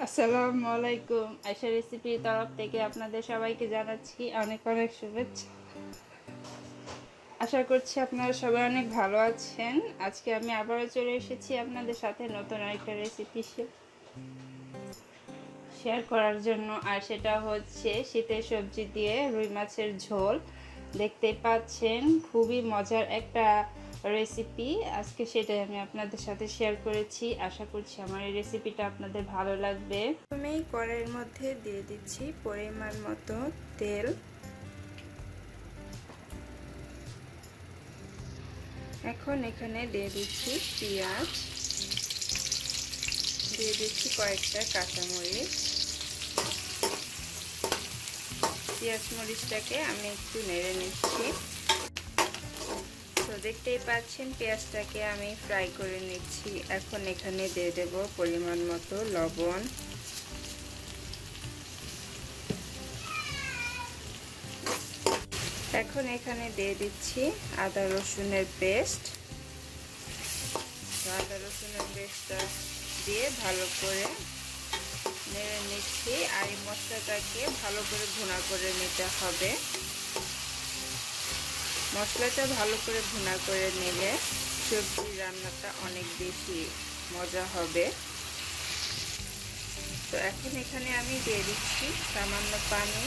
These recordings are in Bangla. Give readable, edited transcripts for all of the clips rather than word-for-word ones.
আসসালামু আলাইকুম। আয়শা রেসিপির তরফ থেকে আপনাদের সবাইকে জানাচ্ছি অনেক অনেক শুভেচ্ছা। আশা করছি আপনারা সবাই অনেক ভালো আছেন। আজকে আমি আবারও চলে এসেছি আপনাদের সাথে নতুন আরেকটা রেসিপি শেয়ার করার জন্য, আর সেটা হচ্ছে শীতের সবজি দিয়ে রুই মাছের ঝোল। দেখতেই পাচ্ছেন খুবই মজার একটা রেসিপি। আজকে সেটাই আমি আপনাদের সাথে শেয়ার করেছি। আশা করছি আমার এই রেসিপিটা আপনাদের ভালো লাগবে। প্রথমেই কড়াইয়ের মধ্যে দিয়ে দিচ্ছি পরিমাণ মতো তেল। এখন এখানে দিয়ে দিচ্ছি পেঁয়াজ, দিয়ে দিচ্ছি কয়েকটা কাঁচামরিচ। পেঁয়াজ মরিচটাকে আমি একটু নেড়ে নিচ্ছি। তো দেখতেই পাচ্ছেন পেঁয়াজটাকে আমি ফ্রাই করে নিচ্ছি। এখন এখানে দিয়ে দেব পরিমাণ মতো লবণ, এখন এখানে দিয়ে দিচ্ছি আদা রসুনের পেস্ট। আদা রসুনের পেস্টটা দিয়ে ভালো করে নেড়ে নিচ্ছি, আর এই মশলাটাকে ভালো করে ভুনা করে নিতে হবে। মশলাটা ভালো করে ভুনা করে নিলে সবজি রান্নাটা অনেক বেশি মজা হবে। তো এখন এখানে আমি দিয়ে দিচ্ছি সামান্য পানি।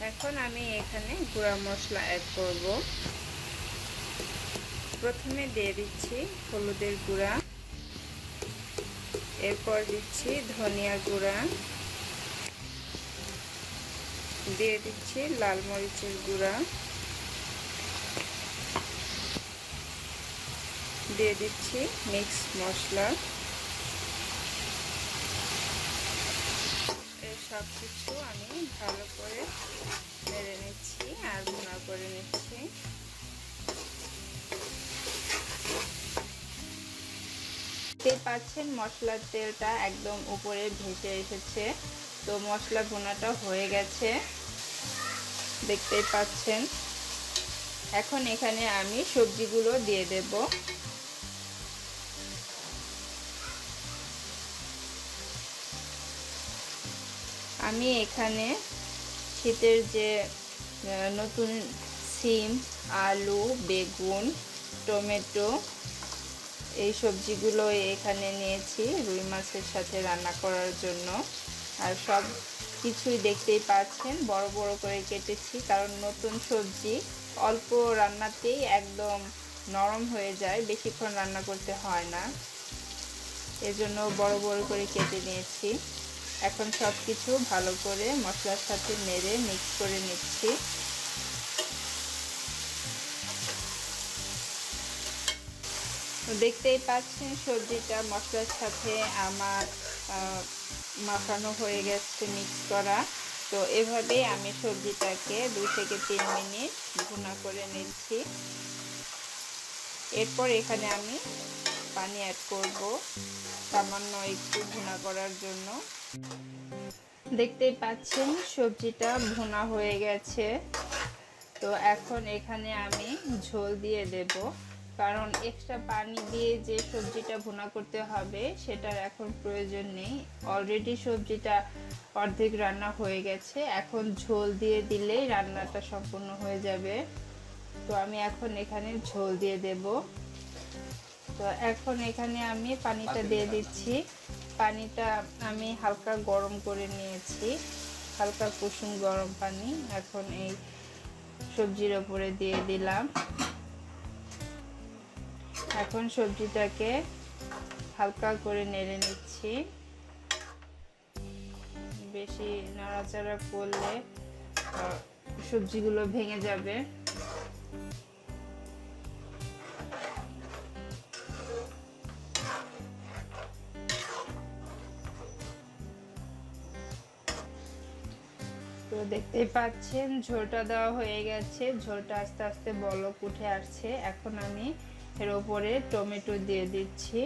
এখন আমি এখানে গুঁড়া মশলা অ্যাড করব। প্রথমে দিয়ে দিচ্ছি হলুদের গুঁড়া, এরপর দিচ্ছি ধনিয়ার গুঁড়া, দিয়ে দিচ্ছি লাল মরিচের গুঁড়া, দিয়ে দিচ্ছি মিক্স মশলা। এই সব কিছু আমি ভালো করে নেড়ে নিচ্ছি আর ভুনা করে নিচ্ছি। দেখতে পাচ্ছেন মশলার তেলটা একদম উপরে ভেসে এসেছে। তো মশলা ভুনাটা হয়ে গেছে, দেখতেই পাচ্ছেন। এখন এখানে আমি সবজিগুলো দিয়ে দেব। আমি এখানে শীতের যে নতুন সিম, আলু, বেগুন, টমেটো এই সবজিগুলো এখানে নিয়েছি রুই মাছের সাথে রান্না করার জন্য। আর সব কিছুই দেখতেই পাচ্ছেন বড় বড় করে কেটেছি, কারণ নতুন সবজি অল্প রান্নাতেই একদম নরম হয়ে যায়, বেশিক্ষণ রান্না করতে হয় না, এজন্য বড় বড় করে কেটে নিয়েছি। এখন সব কিছু ভালো করে মশলার সাথে নেড়ে মিক্স করে নিচ্ছি। দেখতেই পাচ্ছেন সবজিটা মশলার সাথে আমার মাখানো হয়ে গেছে, মিক্স করা। তো এভাবে আমি সবজিটাকে 2 থেকে 3 মিনিট ভুনা করে নিচ্ছি। এরপর এখানে আমি পানি অ্যাড করব সামান্য একটু ভুনা করার জন্য। দেখতেই পাচ্ছেন সবজিটা ভুনা হয়ে গেছে। তো এখন এখানে আমি ঝোল দিয়ে দেব, কারণ এক্সট্রা পানি দিয়ে যে সবজিটা ভুনা করতে হবে সেটার এখন প্রয়োজন নেই। অলরেডি সবজিটা অর্ধেক রান্না হয়ে গেছে, এখন ঝোল দিয়ে দিলেই রান্নাটা সম্পূর্ণ হয়ে যাবে। তো আমি এখন এখানে ঝোল দিয়ে দেব। তো এখন এখানে আমি পানিটা দিয়ে দিচ্ছি। পানিটা আমি হালকা গরম করে নিয়েছি, হালকা কুসুম গরম পানি। এখন এই সবজির ওপরে দিয়ে দিলাম। এখন সবজিটাকে হালকা করে নেড়ে নিচ্ছি। বেশি নাড়াচাড়া করলে সবজিগুলো ভেঙে যাবে। তো দেখতেই পাচ্ছেন ঝোলটা দেওয়া হয়ে গেছে, ঝোলটা আস্তে আস্তে বলক উঠে আসছে। এখন আমি এর ওপরে টমেটো দিয়ে দিচ্ছি।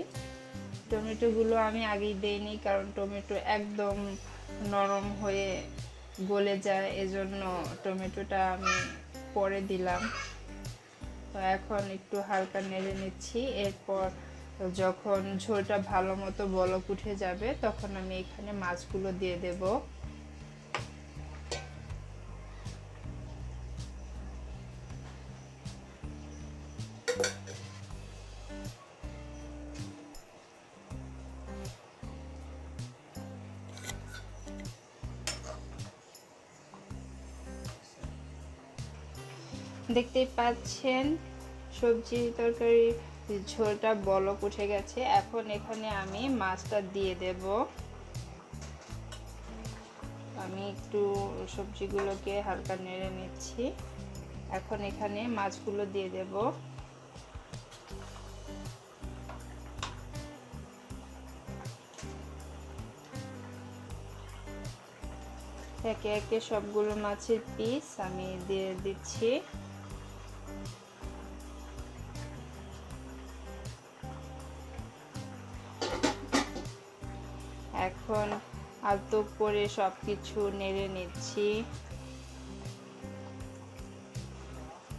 টমেটোগুলো আমি আগেই দেইনি, কারণ টমেটো একদম নরম হয়ে গলে যায়, এজন্য টমেটোটা আমি পরে দিলাম। তো এখন একটু হালকা নেড়ে নিচ্ছি। এরপর যখন ঝোলটা ভালো মতো বলক উঠে যাবে তখন আমি এখানে মাছগুলো দিয়ে দেব। দেখতেই পাচ্ছেন সবজি তরকারি ঝোলটা বলক উঠে গেছে। এখন এখানে আমি মাছটা দিয়ে দেব। আমি একটু সবজিগুলোকে হালকা নেড়ে নিচ্ছি। এখন এখানে মাছগুলো দিয়ে দেব। একে একে সবগুলো মাছের পিস আমি দিয়ে দিচ্ছি। এখন আলতো করে সবকিছু নেড়ে নিচ্ছি।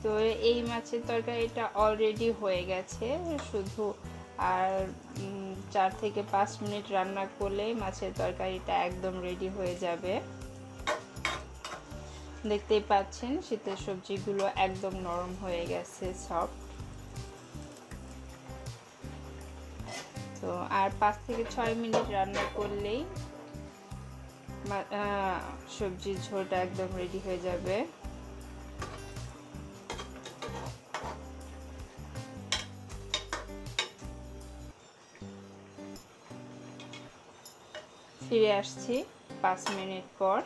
তো এই মাছের তরকারিটা অলরেডি হয়ে গেছে, শুধু আর 4 থেকে 5 মিনিট রান্না করলেই মাছের তরকারিটা একদম রেডি হয়ে যাবে। দেখতেই পাচ্ছেন শীতের সবজিগুলো একদম নরম হয়ে গেছে, সফট। তো আর 5 থেকে 6 মিনিট রান্না করলেই সবজির ঝোলটা একদম রেডি হয়ে যাবে। ফিরে আসছি 5 মিনিট পর।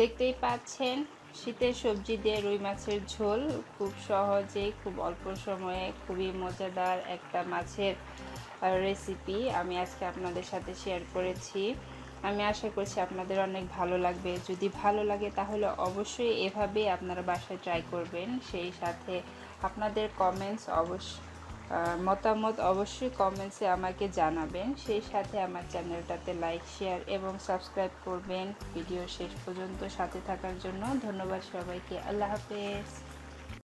দেখতেই পাচ্ছেন শীতের সবজি দিয়ে রুই মাছের ঝোল খুব সহজেই, খুব অল্প সময়ে খুবই মজাদার একটা মাছের রেসিপি আমি আজকে আপনাদের সাথে শেয়ার করেছি। আমি আশা করছি আপনাদের অনেক ভালো লাগবে। যদি ভালো লাগে তাহলে অবশ্যই এভাবেই আপনারা বাসায় ট্রাই করবেন। সেই সাথে আপনাদের মতামত অবশ্যই কমেন্টসে আমাকে জানাবেন। সেই সাথে আমার চ্যানেলটাতে লাইক, শেয়ার এবং সাবস্ক্রাইব করবেন। ভিডিও শেষ পর্যন্ত সাথে থাকার জন্য ধন্যবাদ সবাইকে। আল্লাহ হাফেজ।